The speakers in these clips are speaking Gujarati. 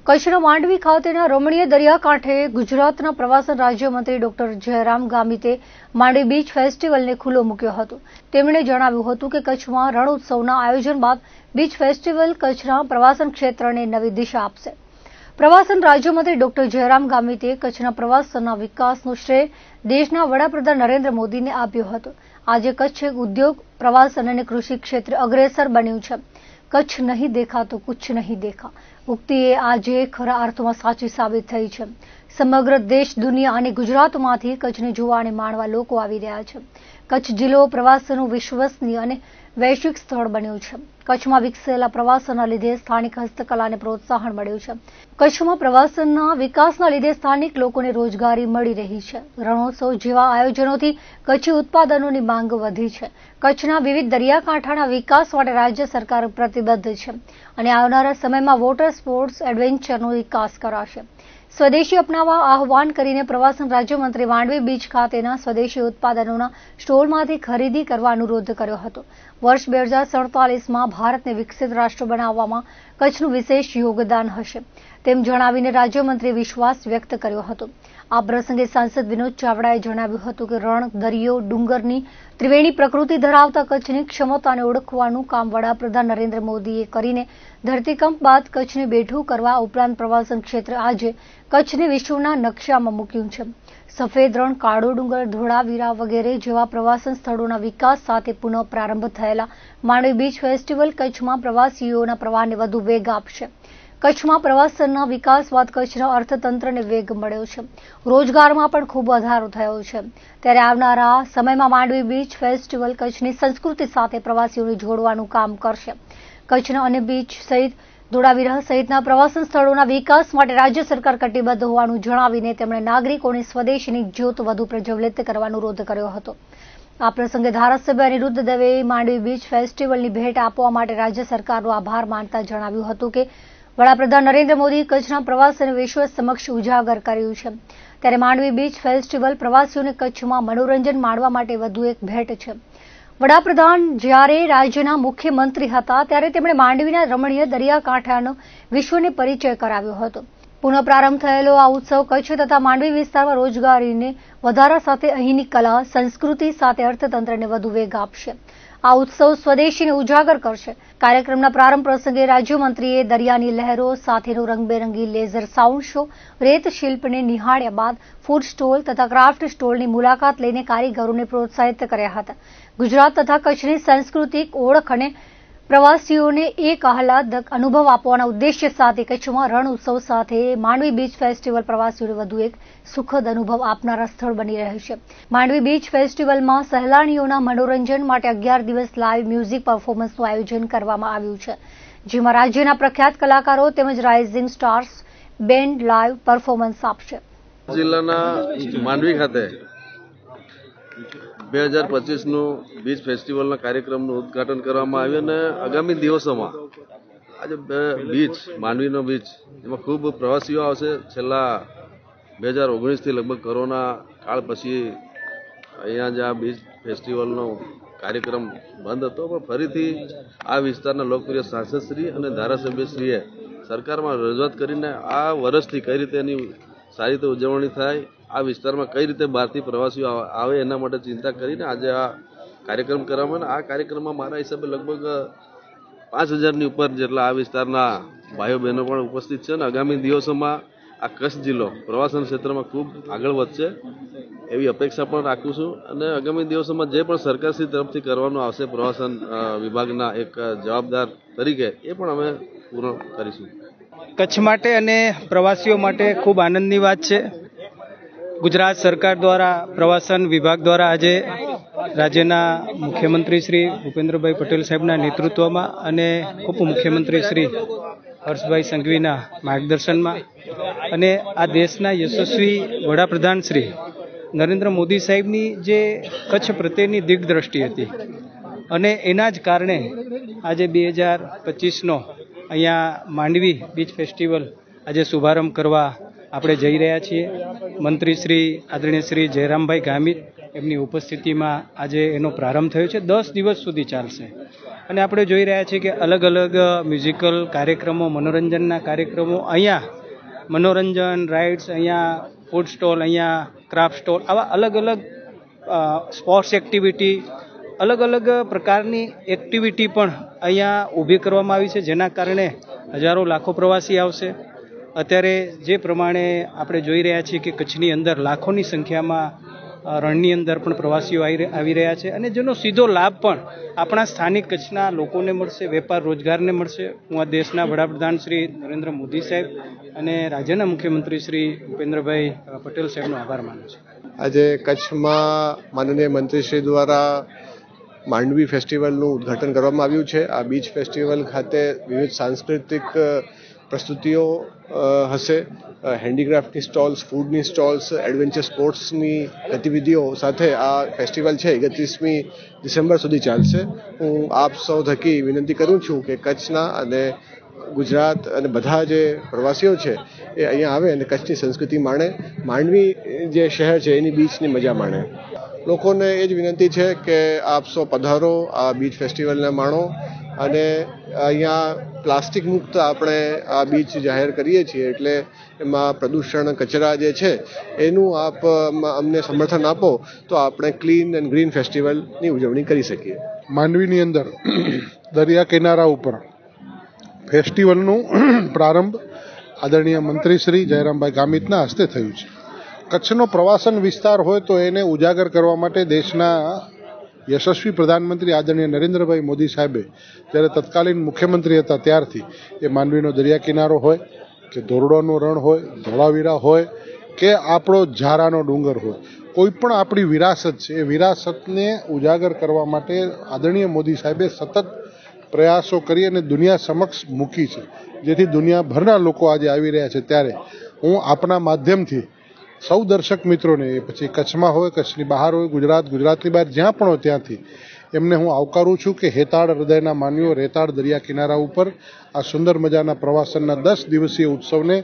કચ્છના માંડવી ખાતેના રમણીય દરિયાકાંઠે ગુજરાતના પ્રવાસન રાજ્યમંત્રી ડોક્ટર જયરામ ગામિતે માંડવી બીચ ફેસ્ટિવલને ખુલ્લો મૂક્યો હતો। તેમણે જણાવ્યું હતું કે કચ્છમાં રણ ઉત્સવના આયોજન બાદ બીચ ફેસ્ટિવલ કચ્છના પ્રવાસન ક્ષેત્રને નવી દિશા આપશે। પ્રવાસન રાજ્યમંત્રી ડોક્ટર જયરામ ગામિતે કચ્છના પ્રવાસનના વિકાસનો શ્રેય દેશના વડાપ્રધાન નરેન્દ્ર મોદીને આપ્યો હતો। આજે કચ્છ ઉદ્યોગ, પ્રવાસન અને કૃષિ ક્ષેત્રે અગ્રેસર બન્યું છે। કચ્છ નહીં દેખા તો કુછ નહીં દેખા ઉક્તિ એ આજે ખરા અર્થમાં સાચી સાબિત થઈ છે। સમગ્ર દેશ, દુનિયા અને ગુજરાતમાંથી કચ્છને જોવા અને માણવા લોકો આવી રહ્યા છે। કચ્છ જિલ્લો પ્રવાસનનું વિશ્વસનીય અને વૈશ્વિક સ્થળ બન્યું છે। કચ્છમાં વિકસેલા પ્રવાસનના લીધે સ્થાનિક હસ્તકલાને પ્રોત્સાહન મળ્યું છે। કચ્છમાં પ્રવાસનના વિકાસના લીધે સ્થાનિક લોકોને રોજગારી મળી રહી છે। રણોત્સવ જેવા આયોજનોથી કચ્છી ઉત્પાદનોની માંગ વધી છે। કચ્છના વિવિધ દરિયાકાંઠાના વિકાસ માટે રાજ્ય સરકાર પ્રતિબદ્ધ છે અને આવનારા સમયમાં વોટર સ્પોર્ટ્સ એડવેન્ચરનો વિકાસ કરાશે। સ્વદેશી અપનાવવા આહવાન કરીને પ્રવાસન રાજ્યમંત્રી માંડવી બીચ ખાતેના સ્વદેશી ઉત્પાદનોના સ્ટોલમાંથી ખરીદી કરવા અનુરોધ કર્યો હતો। વર્ષ 2047માં ભારતને વિકસિત રાષ્ટ્ર બનાવવામાં કચ્છનું વિશેષ યોગદાન હશે તેમ જણાવીને રાજ્યમંત્રીએ વિશ્વાસ વ્યક્ત કર્યો હતો। આ પ્રસંગે સાંસદ વિનોદ ચાવડાએ જણાવ્યું હતું કે રણ, દરિયો, ડુંગરની ત્રિવેણી પ્રકૃતિ ધરાવતા કચ્છની ક્ષમતાને ઓળખવાનું કામ વડાપ્રધાન નરેન્દ્ર મોદીએ કરીને ધરતીકંપ બાદ કચ્છને બેઠું કરવા ઉપરાંત પ્રવાસન ક્ષેત્રે આજે કચ્છને વિશ્વના નકશામાં મૂક્યું છે। સફેદ રણ, કાળો ડુંગર, ધોળાવીરા વગેરે જેવા પ્રવાસન સ્થળોના વિકાસ સાથે પુનઃ પ્રારંભ થયેલા માંડવી બીચ ફેસ્ટિવલ કચ્છમાં પ્રવાસીઓના પ્રવાહને વધુ વેગ આપશે। કચ્છમાં પ્રવાસનના વિકાસ બાદ કચ્છના અર્થતંત્રને વેગ મળ્યો છે। રોજગારમાં પણ ખૂબ વધારો થયો છે। ત્યારે આવનારા સમયમાં માંડવી બીચ ફેસ્ટિવલ કચ્છની સંસ્કૃતિ સાથે પ્રવાસીઓને જોડવાનું કામ કરશે। કચ્છના અન્ય બીચ સહિત ધોળાવીરા સહિતના પ્રવાસન સ્થળોના વિકાસ માટે રાજ્ય સરકાર કટિબદ્ધ હોવાનું જણાવીને તેમણે નાગરિકોને સ્વદેશની જ્યોત વધુ પ્રજ્વલિત કરવાનો અનુરોધ કર્યો હતો। આ પ્રસંગે ધારાસભ્ય અનિરુદ્ધ દવે માંડવી બીચ ફેસ્ટિવલની ભેટ આપવા માટે રાજ્ય સરકારનો આભાર માનતા જણાવ્યું હતું કે વડાપ્રધાન નરેન્દ્ર મોદી કચ્છના પ્રવાસનને વિશ્વ સમક્ષ ઉજાગર કર્યું છે। ત્યારે માંડવી બીચ ફેસ્ટિવલ પ્રવાસીઓને કચ્છમાં મનોરંજન માણવા માટે વધુ એક ભેટ છે। વડાપ્રધાન જ્યારે રાજ્યના મુખ્યમંત્રી હતા ત્યારે તેમણે માંડવીના રમણીય દરિયાકાંઠાનો વિશ્વને પરિચય કરાવ્યો હતો। પુનઃ પ્રારંભ થયેલો આ ઉત્સવ કચ્છ તથા માંડવી વિસ્તારમાં રોજગારીને વધારા સાથે અહીંની કલા, સંસ્કૃતિ સાથે અર્થતંત્રને વધુ વેગ આપશે। આ ઉત્સવ સ્વદેશીને ઉજાગર કરશે। કાર્યક્રમના પ્રારંભ પ્રસંગે રાજ્યમંત્રીએ દરિયાની લહેરો સાથેનો રંગબેરંગી લેઝર સાઉન્ડ શો, રેત શિલ્પને નિહાળ્યા બાદ ફૂડ સ્ટોલ તથા ક્રાફ્ટ સ્ટોલની મુલાકાત લઈને કારીગરોને પ્રોત્સાહિત કર્યા હતા। ગુજરાત તથા કચ્છની સાંસ્કૃતિક ઓળખ અને પ્રવાસીઓને એક આહલાદક અનુભવ આપવાના ઉદ્દેશ્ય સાથે કચ્છમાં રણ ઉત્સવ સાથે માંડવી બીચ ફેસ્ટિવલ પ્રવાસીઓને વધુ એક સુખદ અનુભવ આપનારા સ્થળ બની રહેશે। માંડવી બીચ ફેસ્ટિવલમાં સહેલાણીઓના મનોરંજન માટે 11 દિવસ લાઇવ મ્યુઝિક પરફોર્મન્સનું આયોજન કરવામાં આવ્યું છે, જેમાં રાજ્યના પ્રખ્યાત કલાકારો તેમજ rising stars band live performance આપશે। જિલ્લાના માંડવી ખાતે 2025નું બીચ ફેસ્ટિવલના કાર્યક્રમનું ઉદ્ઘાટન કરવામાં આવ્યું અને આગામી દિવસોમાં આજે બીચ, માંડવીનો બીચ એમાં ખૂબ પ્રવાસીઓ આવશે। છેલ્લા 2019થી લગભગ કોરોના કાળ પછી અહીંયા જ આ બીચ ફેસ્ટિવલનો કાર્યક્રમ બંધ હતો, પણ ફરીથી આ વિસ્તારના લોકપ્રિય સાંસદશ્રી અને ધારાસભ્યશ્રીએ સરકારમાં રજૂઆત કરીને આ વર્ષથી કઈ રીતે એની સારી રીતે ઉજવણી થાય, આ વિસ્તારમાં કઈ રીતે બહારથી પ્રવાસીઓ આવે એના માટે ચિંતા કરીને આજે આ કાર્યક્રમ કરવામાં, આ કાર્યક્રમમાં મારા હિસાબે લગભગ 5000ની ઉપર જેટલા આ વિસ્તારના ભાઈઓ બહેનો પણ ઉપસ્થિત છે અને આગામી દિવસોમાં આ કચ્છ જિલ્લો પ્રવાસન ક્ષેત્રમાં ખૂબ આગળ વધશે એવી અપેક્ષા પણ રાખું છું અને આગામી દિવસોમાં જે પણ સરકારશ્રી તરફથી કરવાનું આવશે પ્રવાસન વિભાગના એક જવાબદાર તરીકે એ પણ અમે પૂર્ણ કરીશું। કચ્છ માટે અને પ્રવાસીઓ માટે ખૂબ આનંદની વાત છે। ગુજરાત સરકાર દ્વારા પ્રવાસન વિભાગ દ્વારા આજે રાજ્યના મુખ્યમંત્રી શ્રી ભૂપેન્દ્રભાઈ પટેલ સાહેબના નેતૃત્વમાં અને ઉપમુખ્યમંત્રી શ્રી હર્ષભાઈ સંઘવીના માર્ગદર્શનમાં અને આ દેશના યશસ્વી વડાપ્રધાન શ્રી નરેન્દ્ર મોદી સાહેબની જે કચ્છ પ્રત્યેની દિગ્દ્રષ્ટિ હતી અને એના જ કારણે આજે 2025નો અહીંયા માંડવી બીચ ફેસ્ટિવલ આજે શુભારંભ કરવા આપણે જઈ રહ્યા છીએ। મંત્રી શ્રી આદરણીય શ્રી જયરામભાઈ ગામિત એમની ઉપસ્થિતિમાં આજે એનો પ્રારંભ થયો છે. 10 દિવસ સુધી ચાલશે અને આપણે જોઈ રહ્યા છીએ કે અલગ અલગ મ્યુઝિકલ કાર્યક્રમો, મનોરંજનના કાર્યક્રમો, અહીંયા મનોરંજન રાઇડ્સ, અહીંયા ફૂડ સ્ટોલ, અહીંયા ક્રાફ્ટ સ્ટોલ, આવા અલગ અલગ સ્પોર્ટ્સ એક્ટિવિટી, અલગ અલગ પ્રકારની એક્ટિવિટી પણ અહીંયા ઊભી કરવામાં આવી છે, જેના કારણે હજારો લાખો પ્રવાસી આવશે. અત્યારે જે પ્રમાણે આપણે જોઈ રહ્યા છીએ કે કચ્છની અંદર લાખોની સંખ્યામાં રણની અંદર પણ પ્રવાસીઓ આવી રહ્યા છે અને જેનો સીધો લાભ પણ આપણા સ્થાનિક કચ્છના લોકોને મળશે, વેપાર રોજગારને મળશે. હું આ દેશના વડાપ્રધાન શ્રી નરેન્દ્ર મોદી સાહેબ અને રાજ્યના મુખ્યમંત્રી શ્રી ભૂપેન્દ્રભાઈ પટેલ સાહેબનો આભાર માનું છું. આજે કચ્છમાં માનનીય મંત્રીશ્રી દ્વારા માંડવી ફેસ્ટિવલનું ઉદ્ઘાટન કરવામાં આવ્યું છે. આ બીચ ફેસ્ટિવલ ખાતે વિવિધ સાંસ્કૃતિક પ્રસ્તુતિઓ હશે, હેન્ડીક્રાફ્ટની સ્ટોલ્સ, ફૂડની સ્ટોલ્સ, એડવેન્ચર સ્પોર્ટ્સની ગતિવિધિઓ સાથે આ ફેસ્ટિવલ છે 31મી ડિસેમ્બર સુધી ચાલશે. હું આપ સૌ થકી વિનંતી કરું છું કે કચ્છના અને ગુજરાત અને બધા જે પ્રવાસીઓ છે એ અહીંયા આવે અને કચ્છની સંસ્કૃતિ માણે, માંડવી જે શહેર છે એની બીચની મજા માણે. લોકોને એ જ વિનંતી છે કે આપ સૌ પધારો, આ બીચ ફેસ્ટિવલને માણો અને અહીંયા પ્લાસ્ટિક મુક્ત આપણે આ બીચ જાહેર કરીએ છીએ, એટલે એમાં પ્રદૂષણ, કચરા જે છે એનું આપ અમને સમર્થન આપો તો આપણે ક્લીન એન્ડ ગ્રીન ફેસ્ટિવલની ઉજવણી કરી શકીએ. માંડવીની અંદર દરિયા કિનારા ઉપર ફેસ્ટિવલનું પ્રારંભ આદરણીય મંત્રી શ્રી જયરામભાઈ ગામિતના હસ્તે થયું છે. કચ્છનો પ્રવાસન વિસ્તાર હોય તો એને ઉજાગર કરવા માટે દેશના યશસ્વી પ્રધાનમંત્રી આદરણીય નરેન્દ્રભાઈ મોદી સાહેબે જ્યારે તત્કાલીન મુખ્યમંત્રી હતા ત્યારથી એ માંડવીનો દરિયા કિનારો હોય કે ધોરડોનું રણ હોય, ધોળાવીરા હોય કે આપણો ઝારાનો ડુંગર હોય, કોઈ પણ આપણી વિરાસત છે એ વિરાસતને ઉજાગર કરવા માટે આદરણીય મોદી સાહેબે સતત પ્રયાસો કરી અને દુનિયા સમક્ષ મૂકી છે, જેથી દુનિયાભરના લોકો આજે આવી રહ્યા છે. ત્યારે હું આપના માધ્યમથી સૌ દર્શક મિત્રોને, પછી કચ્છમાં હોય, કચ્છની બહાર હોય, ગુજરાતની બહાર જ્યાં પણ હોય ત્યાંથી એમને હું આવકારું છું કે હેતાળ હૃદયના માનવીઓ રેતાળ દરિયા કિનારા ઉપર આ સુંદર મજાના પ્રવાસનના 10 દિવસીય ઉત્સવને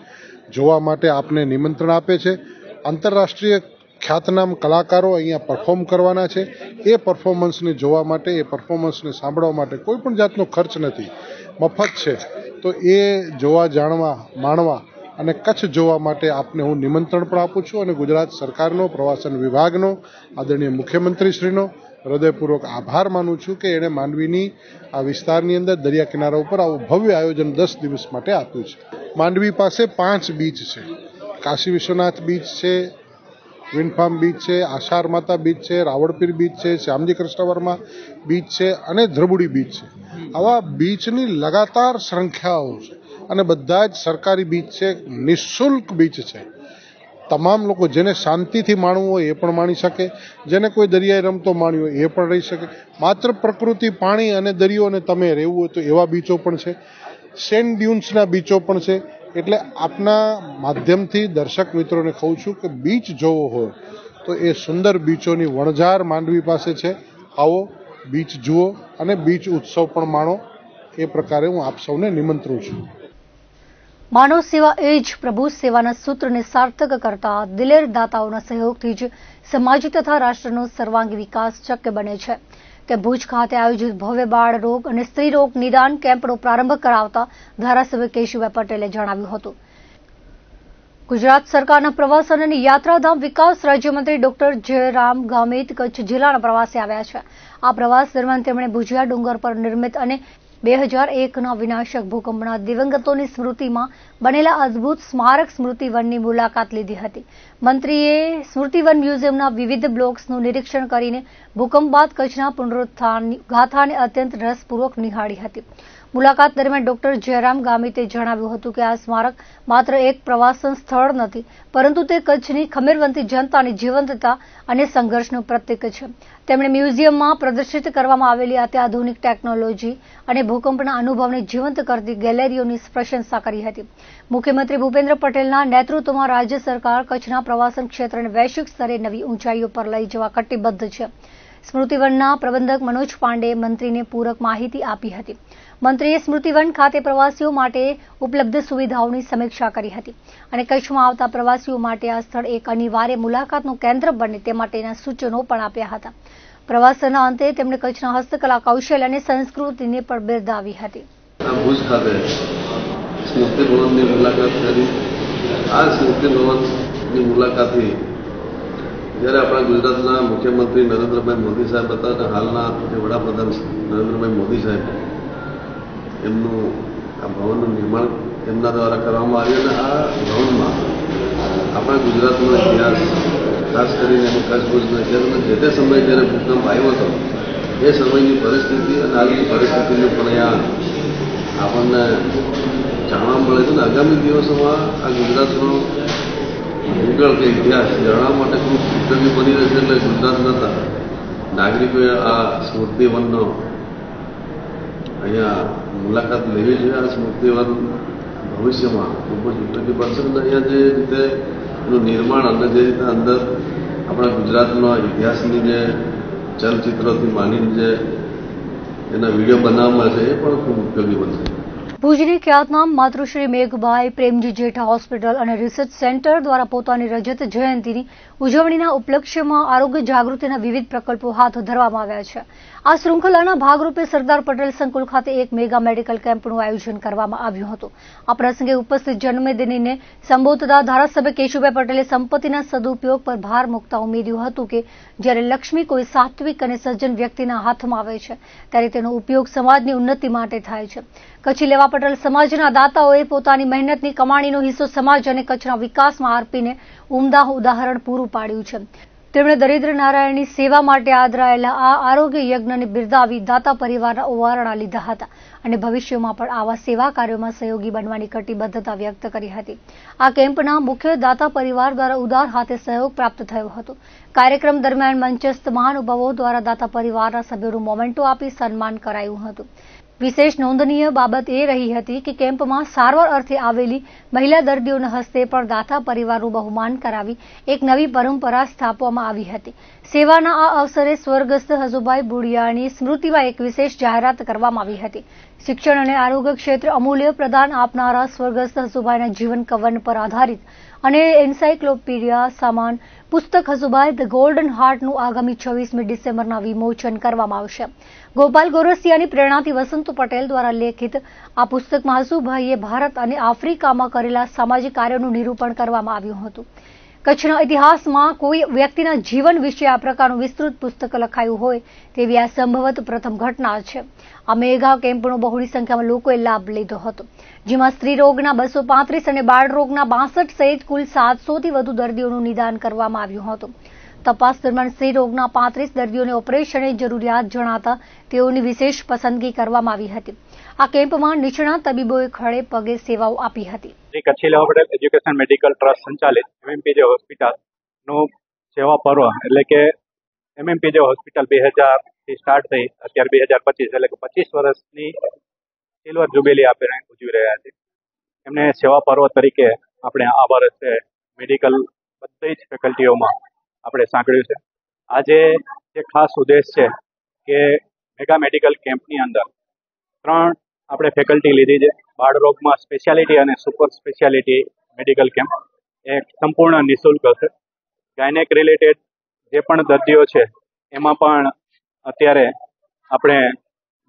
જોવા માટે આપને નિમંત્રણ આપે છે. આંતરરાષ્ટ્રીય ખ્યાતનામ કલાકારો અહીંયા પરફોર્મ કરવાના છે. એ પરફોર્મન્સને જોવા માટે, એ પરફોર્મન્સને સાંભળવા માટે કોઈ પણ જાતનો ખર્ચ નથી, મફત છે. તો એ જોવા, જાણવા, માણવા અને કચ્છ જોવા માટે આપને હું નિમંત્રણ પણ આપું છું અને ગુજરાત સરકારનો, પ્રવાસન વિભાગનો, આદરણીય મુખ્યમંત્રીશ્રીનો હૃદયપૂર્વક આભાર માનું છું કે એણે માંડવીની આ વિસ્તારની અંદર દરિયા કિનારા ઉપર આવું ભવ્ય આયોજન 10 દિવસ માટે આપ્યું છે. માંડવી પાસે 5 બીચ છે. કાશી વિશ્વનાથ બીચ છે, વિન્ડફાર્મ બીચ છે, આશાર માતા બીચ છે, રાવળપીર બીચ છે, શ્યામજી કૃષ્ણ વર્મા બીચ છે અને ધ્રબુડી બીચ છે. આવા બીચની લગાતાર સંખ્યાઓ છે અને બધા જ સરકારી બીચ છે, નિઃશુલ્ક બીચ છે. તમામ લોકો જેને શાંતિથી માણવું હોય એ પણ માણી શકે, જેને કોઈ દરિયાઈ રમતો માણવી હોય એ પણ રહી શકે. માત્ર પ્રકૃતિ, પાણી અને દરિયો અને તમે રહેવું હોય તો એવા બીચો પણ છે. સેન્ડ ડ્યુન્સના બીચો પણ છે. એટલે આપના માધ્યમથી દર્શક મિત્રોને કહું છું કે બીચ જોવો હોય તો એ સુંદર બીચોની વણઝાર માંડવી પાસે છે. આવો, બીચ જુઓ અને બીચ ઉત્સવ પણ માણો. એ પ્રકારે હું આપ સૌને નિમંત્રું છું. માનવ સેવા એ જ પ્રભુ સેવાના સૂત્રને સાર્થક કરતા દિલેર દાતાઓના સહયોગથી જ સમાજ તથા રાષ્ટ્રનો સર્વાંગી વિકાસ શક્ય બને છે. તે ભુજ ખાતે આયોજિત ભવ્ય બાળ રોગ અને સ્ત્રી રોગ નિદાન કેમ્પનો પ્રારંભ કરાવતા ધારાસભ્ય કેશુભાઈ પટેલે જણાવ્યું હતું. ગુજરાત સરકારના પ્રવાસન અને યાત્રાધામ વિકાસ રાજ્યમંત્રી ડોક્ટર જયરામ ગામિત કચ્છ જિલ્લાના પ્રવાસે આવ્યા છે. આ પ્રવાસ દરમિયાન તેમણે ભુજિયા ડુંગર પર નિર્મિત અને 2001ના વિનાશક ભૂકંપના દિવંગતોની સ્મૃતિમાં બનેલા અદભુત સ્મારક સ્મૃતિવનની મુલાકાત લીધી હતી. મંત્રીએ સ્મૃતિવન મ્યુઝિયમના વિવિધ બ્લોક્સનું નિરીક્ષણ કરીને ભૂકંપ બાદ કચ્છના પુનરુત્થાન ગાથાને અત્યંત રસપૂર્વક નિહાળી હતી. મુલાકાત દરમિયાન ડોક્ટર જયરામ ગામિતે જણાવ્યું હતું કે આ સ્મારક માત્ર એક પ્રવાસન સ્થળ નથી, પરંતુ તે કચ્છની ખમીરવંતી જનતાની જીવંતતા અને સંઘર્ષનું પ્રતીક છે. તેમણે મ્યુઝિયમમાં પ્રદર્શિત કરવામાં આવેલી અત્યાધુનિક ટેકનોલોજી અને ભૂકંપના અનુભવને જીવંત કરતી ગેલેરીઓની પ્રશંસા કરી હતી. મુખ્યમંત્રી ભૂપેન્દ્ર પટેલના નેતૃત્વમાં રાજ્ય સરકાર કચ્છના પ્રવાસન ક્ષેત્રને વૈશ્વિક સ્તરે નવી ઊંચાઈઓ પર લઈ જવા કટિબદ્ધ છે. સ્મૃતિવનના પ્રબંધક મનોજ પાંડેએ મંત્રીને પૂરક માહિતી આપી હતી. મંત્રીએ સ્મૃતિવન ખાતે પ્રવાસીઓ માટે ઉપલબ્ધ સુવિધાઓની સમીક્ષા કરી હતી અને કચ્છમાં આવતા પ્રવાસીઓ માટે આ સ્થળ એક અનિવાર્ય મુલાકાતનું કેન્દ્ર બને તે માટેના સૂચનો પણ આપ્યા હતા. પ્રવાસના અંતે તેમણે કચ્છના હસ્તકલા કૌશલ્ય અને સંસ્કૃતિને પણ બિરદાવી હતી. ભુજ ખાતે સ્મૃતિ ભવનની મુલાકાત કરી. આ સ્મૃતિ ભવનની મુલાકાતથી જ્યારે આપણા ગુજરાતના મુખ્યમંત્રી નરેન્દ્રભાઈ મોદી સાહેબ હતા અને હાલના વડાપ્રધાન નરેન્દ્રભાઈ મોદી સાહેબ એમનું આ ભવનનું નિર્માણ એમના દ્વારા કરવામાં આવ્યું અને આ ભવનમાં આપણા ગુજરાતનો ઇતિહાસ ખાસ કરીને એમાં કચ્છ ભુજનો ઇતિહાસ જે તે સમયે જ્યારે ભૂકંપ આવ્યો હતો એ સમયની પરિસ્થિતિ અને હાલની પરિસ્થિતિનું પણ અહીંયા આપણને જાણવા મળે છે. અને આગામી દિવસોમાં આ ગુજરાતનો ભૂગોળ કે ઇતિહાસ જાણવા માટે ખૂબ ઉપયોગી બની રહેશે. એટલે ગુજરાતના નાગરિકોએ આ સ્મૃતિવનનો અહીંયા મુલાકાત લેવી જોઈએ. આ સ્મૃતિવન ભવિષ્યમાં ખૂબ જ ઉપયોગી બનશે. અને અહીંયા જે રીતે એનું નિર્માણ અને જે રીતે અંદર આપણા ગુજરાતનો ઇતિહાસની જે ચલચિત્રોથી માંડીને જે એના વિડીયો બનાવવામાં છે એ પણ ખૂબ ઉપયોગી બનશે. ભુજની ખ્યાતનામ માતૃશ્રી મેઘબાઈ પ્રેમજી જેઠા હોસ્પિટલ અને રિસર્ચ સેન્ટર દ્વારા પોતાની રજત જયંતિની ઉજવણીના ઉપલક્ષ્યમાં આરોગ્ય જાગૃતિના વિવિધ પ્રકલ્પો હાથ ધરવામાં આવ્યા છે. આ શૃંખલાના ભાગરૂપે સરદાર પટેલ સંકુલ ખાતે એક મેગા મેડિકલ કેમ્પનું આયોજન કરવામાં આવ્યું હતું. આ પ્રસંગે ઉપસ્થિત જન્મદિનીને સંબોધતા ધારાસભ્ય કેશુભાઈ પટેલે સંપત્તિના સદુપયોગ પર ભાર મૂકતા ઉમેર્યું હતું કે જ્યારે લક્ષ્મી કોઈ સાત્વિક અને સજ્જન વ્યક્તિના હાથમાં આવે છે ત્યારે તેનો ઉપયોગ સમાજની ઉન્નતિ માટે થાય છે. કચ્છી લેવા પટેલ સમાજના દાતાઓએ પોતાની મહેનતની કમાણીનો હિસ્સો સમાજ અને કચ્છના વિકાસમાં આપીને ઉમદા ઉદાહરણ પૂરું પાડ્યું છે. તેમણે દરિદ્ર નારાયણની સેવા માટે આદરાયેલા આ આરોગ્ય યજ્ઞને બિરદાવી દાતા પરિવારના ઓવારણા લીધા હતા અને ભવિષ્યમાં પણ આવા સેવા કાર્યોમાં સહયોગી બનવાની કટિબદ્ધતા વ્યક્ત કરી હતી. આ કેમ્પના મુખ્ય દાતા પરિવાર દ્વારા ઉદાર હાથે સહયોગ પ્રાપ્ત થયો હતો. કાર્યક્રમ દરમિયાન મંચસ્થ મહાનુભાવો દ્વારા દાતા પરિવારના સભ્યોનું મોમેન્ટો આપી સન્માન કરાયું હતું. વિશેષ નોંધનીય બાબત એ રહી હતી કે કેમ્પમાં સારવાર અર્થે આવેલી મહિલા દર્દીઓના હસ્તે પણ દાતા પરિવારનું બહુમાન કરાવી એક નવી પરંપરા સ્થાપવામાં આવી હતી. સેવાના આ અવસરે સ્વર્ગસ્થ હસુભાઈ બુડિયાની સ્મૃતિમાં એક વિશેષ જાહેરાત કરવામાં આવી હતી. શિક્ષણ અને આરોગ્ય ક્ષેત્રે અમૂલ્ય પ્રદાન આપનારા સ્વર્ગસ્થ હસુભાઈના જીવન કવન પર આધારિત અને એન્સાઇક્લોપીડિયા સમાન પુસ્તક હસુભાઈ ધ ગોલ્ડન હાર્ટનું આગામી 26મી ડિસેમ્બરના વિમોચન કરવામાં આવશે. ગોપાલ ગોરસિયાની પ્રેરણાથી વસંતુ પટેલ દ્વારા લેખિત આ પુસ્તકમાં હસુભાઈએ ભારત અને આફ્રિકામાં કરેલા સામાજિક કાર્યોનું નિરૂપણ કરવામાં આવ્યું હતું. કચ્છના ઇતિહાસમાં કોઈ વ્યક્તિના જીવન વિશે આ પ્રકારનું વિસ્તૃત પુસ્તક લખાયું હોય તેવી આ સંભવત પ્રથમ ઘટના છે. આ મેગા કેમ્પનો બહોળી સંખ્યામાં લોકોએ લાભ લીધો હતો, જેમાં સ્ત્રી રોગના 235 અને બાળ રોગના 62 સહિત કુલ 700થી વધુ દર્દીઓનું નિદાન કરવામાં આવ્યું હતું. તપાસ દરમિયાન સ્ત્રી રોગના 35 દર્દીઓને ઓપરેશનની જરૂરિયાત જણાતા તેઓની વિશેષ પસંદગી કરવામાં આવી હતી. આ કેમ્પમાં નિષ્ણાત તબીબોએ ખડે પગે સેવાઓ આપી હતી. શ્રી કચ્છી લેવા પટેલ એજ્યુકેશન મેડિકલ ટ્રસ્ટ સંચાલિત MMPJ હોસ્પિટલનું સેવા પર્વ એટલે કે MMPJ હોસ્પિટલ 2000 થી સ્ટાર્ટ થઈ અત્યારે 2025 એટલે કે 25 વર્ષની સિલ્વર જુબેલી આપણે ઉજવી રહ્યા છીએ. એમને સેવા પર્વ તરીકે આપણે આ વર્ષે મેડિકલ બધી જ ફેકલ્ટીઓમાં આપણે સાંકળ્યું છે. આજે જે ખાસ ઉદ્દેશ છે કે મેગા મેડિકલ કેમ્પની અંદર 3 આપણે ફેકલ્ટી લીધી છે. બાળરોગમાં સ્પેશિયાલિટી અને સુપર સ્પેશિયાલિટી મેડિકલ કેમ્પ એ સંપૂર્ણ નિઃશુલ્ક હશે. ગાયનેક રિલેટેડ જે પણ દર્દીઓ છે એમાં પણ અત્યારે આપણે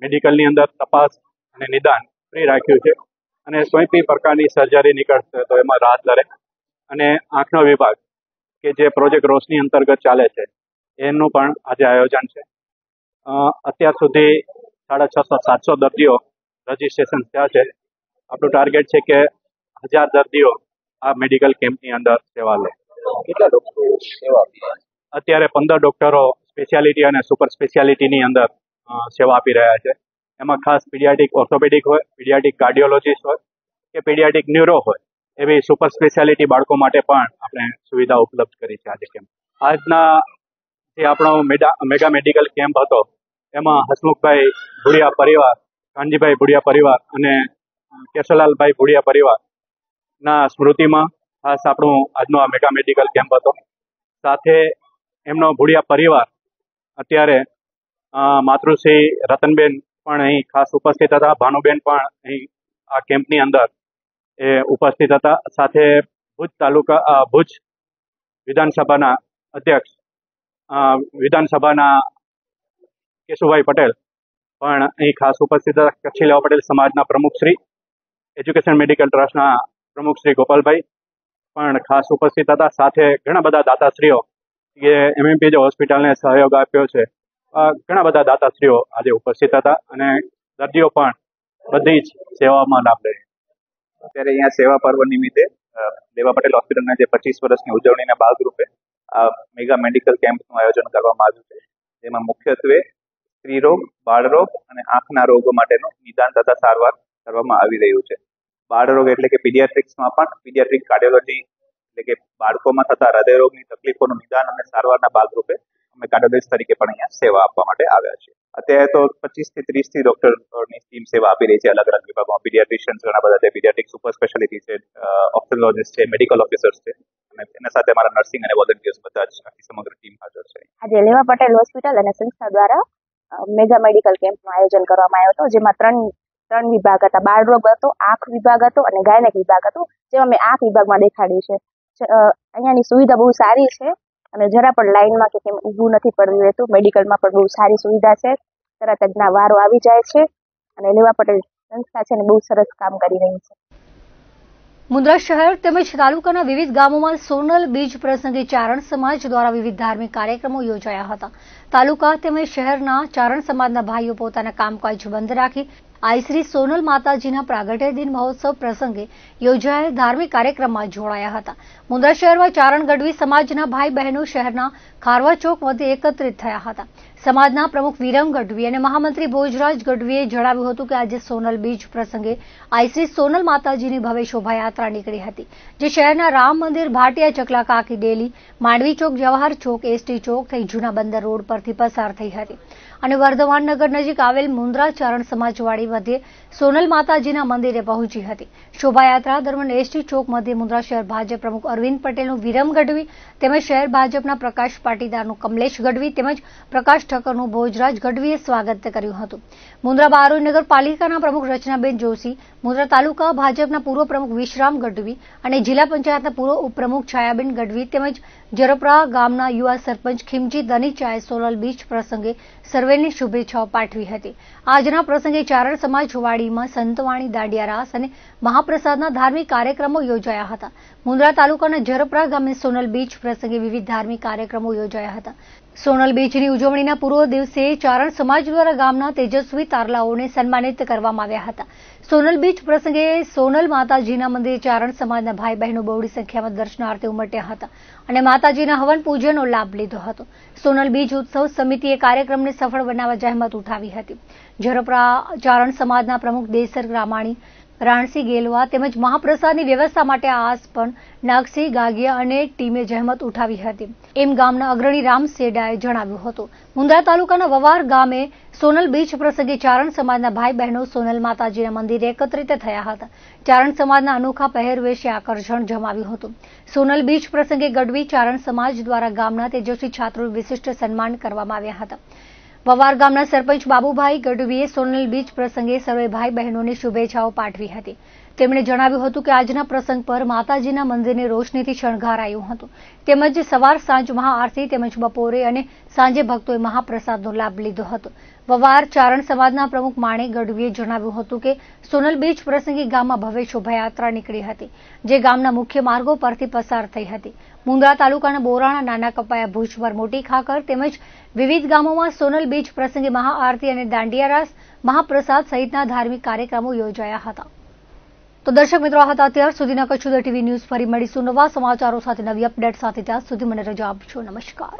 મેડિકલની અંદર તપાસ અને નિદાન ફ્રી રાખ્યું છે અને કોઈ બી પ્રકારની સર્જરી નીકળશે તો એમાં રાહત દરે અને આંખનો વિભાગ કે જે પ્રોજેક્ટ રોશની અંતર્ગત ચાલે છે એનું પણ આજે આયોજન છે. અત્યાર સુધી 650-700 દર્દીઓ રજીસ્ટ્રેશન થયા છે. આપણું ટાર્ગેટ છે કે 1000 દર્દીઓ આ મેડિકલ કેમ્પની અંદર સેવા લે. કેટલા ડોક્ટરો સેવા આપી રહ્યા છે? અત્યારે 15 ડોક્ટરો સ્પેશિયાલિટી અને સુપર સ્પેશિયાલિટીની અંદર સેવા આપી રહ્યા છે. એમાં ખાસ પીડિયાટિક ઓર્થોપેડિક હોય, પીડિયાટિક કાર્ડિયોલોજીસ્ટ હોય કે પીડિયાટિક ન્યુરો હોય એવી સુપર સ્પેશિયાલિટી બાળકો માટે પણ આપણે સુવિધા ઉપલબ્ધ કરી છે આજે કેમ્પ. આજના જે આપણો મેગા મેડિકલ કેમ્પ હતો એમાં હસમુખભાઈ ભુડિયા પરિવાર, કાનજીભાઈ ભુડિયા પરિવાર અને કેશવલાલભાઈ ભુડિયા પરિવારના સ્મૃતિમાં ખાસ આપણો આજનો આ મેગા મેડિકલ કેમ્પ હતો. સાથે એમનો ભુડિયા પરિવાર અત્યારે માતૃશ્રી રતનબેન પણ અહીં ખાસ ઉપસ્થિત હતા. ભાનુબેન પણ અહીં આ કેમ્પની અંદર એ ઉપસ્થિત હતા. સાથે ભુજ વિધાનસભાના અધ્યક્ષ વિધાનસભાના કેશુભાઈ પટેલ પણ અહીં ખાસ ઉપસ્થિત હતા. કચ્છી લેવા પટેલ સમાજના પ્રમુખશ્રી, એજ્યુકેશન મેડિકલ ટ્રસ્ટના પ્રમુખશ્રી ગોપાલભાઈ પણ ખાસ ઉપસ્થિત હતા. સાથે ઘણા બધા દાતાશ્રીઓ કે MMPJ હોસ્પિટલને સહયોગ આપ્યો છે, ઘણા બધા દાતાશ્રીઓ આજે ઉપસ્થિત હતા અને દર્દીઓ પણ બધી જ સેવામાં લાભ લે. અત્યારે અહીંયા સેવા પર્વ નિમિત્તે લેવા પટેલ હોસ્પિટલના જે 25 વર્ષની ઉજવણીના ભાગરૂપે આ મેગા મેડિકલ કેમ્પનું આયોજન કરવામાં આવ્યું છે. જેમાં મુખ્યત્વે સ્ત્રીરોગ, બાળરોગ અને આંખના રોગો માટેનું નિદાન તથા સારવાર કરવામાં આવી રહ્યું છે. બાળરોગ એટલે કે પીડિયાટ્રિક્સમાં પણ પીડિયાટ્રિક કાર્ડિયોલોજી એટલે કે બાળકોમાં થતા હૃદયરોગની તકલીફોનું નિદાન અને સારવારના ભાગરૂપે અમે કાર્ડિયોલોજીસ્ટ તરીકે પણ અહીંયા સેવા આપવા માટે આવ્યા છીએ. અત્યારે તો 25 થી 30 ડોક્ટરની ટીમ સેવા આપી રહી છે અલગ અલગ વિભાગોમાં. પીડિયાટ્રિશિયન્સ ઘણા બધા છે, પીડિયાટ્રિક સુપર સ્પેશિયાલિટી છે, ઓપ્થોલોજીસ્ટ છે, મેડિકલ ઓફિસર્સ છે અને એના સાથે અમારા નર્સિંગ અને વોલન્ટિયર્સ બધા જ આખી સમગ્ર ટીમ હાજર છે. આજે લેવા પટેલ હોસ્પિટલ અને સંસ્થા દ્વારા મેગા મેડિકલ કેમ્પનું આયોજન કરવામાં આવ્યો હતો, જેમાં ત્રણ વિભાગ હતા. બાળરોગ હતો, આંખ વિભાગ હતો અને ગાયનેક વિભાગ હતો, જેમાં મેં આંખ વિભાગમાં દેખાડ્યું છે. અહીંયાની સુવિધા બહુ સારી છે અને જરા પણ લાઈનમાં કે કેમ ઊભું નથી પડવું રહેતું. મેડિકલમાં પણ બહુ સારી સુવિધા છે, તરત જ ના વારો આવી જાય છે અને લેવા પટેલ સંસ્થા છે ને બહુ સરસ કામ કરી રહી છે. મુન્દ્રા શહેર તેમજ તાલુકાના વિવિધ ગામોમાં સોનલ બીજ પ્રસંગે ચારણ સમાજ દ્વારા વિવિધ ધાર્મિક કાર્યક્રમો યોજાયા હતા. તાલુકા તેમજ શહેરના ચારણ સમાજના ભાઈઓ પોતાના કામકાજ બંધ રાખી આઈ શ્રી સોનલ માતાજીના પ્રાગટ્ય દિન મહોત્સવ પ્રસંગે યોજાયેલ ધાર્મિક કાર્યક્રમમાં જોડાયા હતા. મુન્દ્રા શહેરમાં ચારણ ગઢવી સમાજના ભાઈ બહેનો શહેરના ખારવા ચોક મધ્યે એકત્રિત થયા હતા. સમાજના પ્રમુખ વિરમ ગઢવી અને મહામંત્રી ભોજરાજ ગઢવીએ જણાવ્યું હતું કે આજે સોનલ બીજ પ્રસંગે આઈ શ્રી સોનલ માતાજીની ભવ્ય શોભાયાત્રા નીકળી હતી, જે શહેરના રામ મંદિર, ભાટિયા ચકલા કાકી ડેલી, માંડવી ચોક, જવાહર ચોક, એસટી ચોક થઈ જૂના બંદર રોડ પરથી પસાર થઈ હતી અને વર્ધમાન નગર નજીક આવેલ મુન્દ્રા ચારણ સમાજવાડી મધ્યે સોનલ માતાજીના મંદિરે પહોંચી હતી. શોભાયાત્રા દરમિયાન એસટી ચોક મધ્યે મુન્દ્રા શહેર ભાજપ પ્રમુખ અરવિંદ પટેલનું વિરમ ગઢવી તેમજ શહેર ભાજપના પ્રકાશ પાટીદારનું કમલેશ ગઢવી તેમજ પ્રકાશ ઠક્કરનું ભોજરાજ ગઢવીએ સ્વાગત કર્યું હતું. મુન્દ્રા બારોઈ નગરપાલિકાના પ્રમુખ રચનાબેન જોશી, મુન્દ્રા તાલુકા ભાજપના પૂર્વ પ્રમુખ વિશ્રામ ગઢવી અને જિલ્લા પંચાયતના પૂર્વ ઉપપ્રમુખ છાયાબેન ગઢવી તેમજ જરપરા ગામના યુવા સરપંચ ખીમજી દનીચાએ સોનલ બીજ પ્રસંગે સર્વેની શુભેચ્છાઓ પાઠવી હતી. આજના પ્રસંગે ચારણ સમાજવાડીમાં સંતવાણી, દાંડિયા રાસ અને મહાપ્રસાદના ધાર્મિક કાર્યક્રમો યોજાયા હતા. મુન્દ્રા તાલુકાના જરપરા ગામે સોનલ બીજ પ્રસંગે વિવિધ ધાર્મિક કાર્યક્રમો યોજાયા હતા. સોનલ બીજની ઉજવણીના પૂર્વ દિવસે ચારણ સમાજ દ્વારા ગામના તેજસ્વી તારલાઓને સન્માનિત કરવામાં આવ્યા હતા. સોનલ બીજ પ્રસંગે સોનલ માતાજીના મંદિરે ચારણ સમાજના ભાઈ બહેનો બહોળી સંખ્યામાં દર્શનાર્થે ઉમટ્યા હતા અને માતાજીના હવન પૂજનનો લાભ લીધો હતો. સોનલ બીજ ઉત્સવ સમિતિએ કાર્યક્રમને સફળ બનાવવા જહેમત ઉઠાવી હતી. ઝરપરા ચારણ સમાજના પ્રમુખ દેસર રામાણી, રાણસી ગેલવા તેમજ મહાપ્રસાદની વ્યવસ્થા માટે આસપન, નાગસિંહ ગાગિયા અને ટીમે જહેમત ઉઠાવી હતી, એમ ગામના અગ્રણી રામ સેડાએ જણાવ્યું હતું. મુન્દ્રા તાલુકાના વવાર ગામે સોનલ બીજ પ્રસંગે ચારણ સમાજના ભાઈ બહેનો સોનલ માતાજીના મંદિરે એકત્રિત થયા હતા. ચારણ સમાજના અનોખા પહેરવેશે આકર્ષણ જમાવ્યું હતું. સોનલ બીજ પ્રસંગે ગઢવી ચારણ સમાજ દ્વારા ગામના તેજસ્વી છાત્રોનું વિશિષ્ટ સન્માન કરવામાં આવ્યા હતા. વવાર ગામના સરપંચ બાબુભાઈ ગઢવીએ સોનલ બીજ પ્રસંગે સર્વે ભાઈ બહેનોને શુભેચ્છાઓ પાઠવી હતી. તેમણે જણાવ્યું હતું કે આજના પ્રસંગ પર માતાજીના મંદિરને રોશનીથી શણગારાયું હતું તેમજ સવાર સાંજ મહાઆરતી તેમજ બપોરે અને સાંજે ભક્તોએ મહાપ્રસાદનો લાભ લીધો હતો. વવાર ચારણ સમાજના પ્રમુખ માણેક ગઢવીએ જણાવ્યું હતું કે સોનલ બીજ પ્રસંગે ગામમાં ભવ્ય શોભાયાત્રા નીકળી હતી, જે ગામના મુખ્ય માર્ગો પરથી પસાર થઈ હતી. મુન્દ્રા તાલુકાના બોરાણા, નાના કપાયા, ભુજપર, મોટી ખાકર તેમજ વિવિધ ગામોમાં સોનલ બીજ પ્રસંગે મહાઆરતી અને દાંડિયા રાસ, મહાપ્રસાદ સહિતના ધાર્મિક કાર્યક્રમો યોજાયા હતા. તો દર્શક મિત્રો, આ હતા અત્યાર સુધીના કચ્છ ટીવી ન્યૂઝ. ફરી મળીશું નવા સમાચારો સાથે, નવી અપડેટ સાથે. ત્યાં સુધી મને રજા આપશો. નમસ્કાર.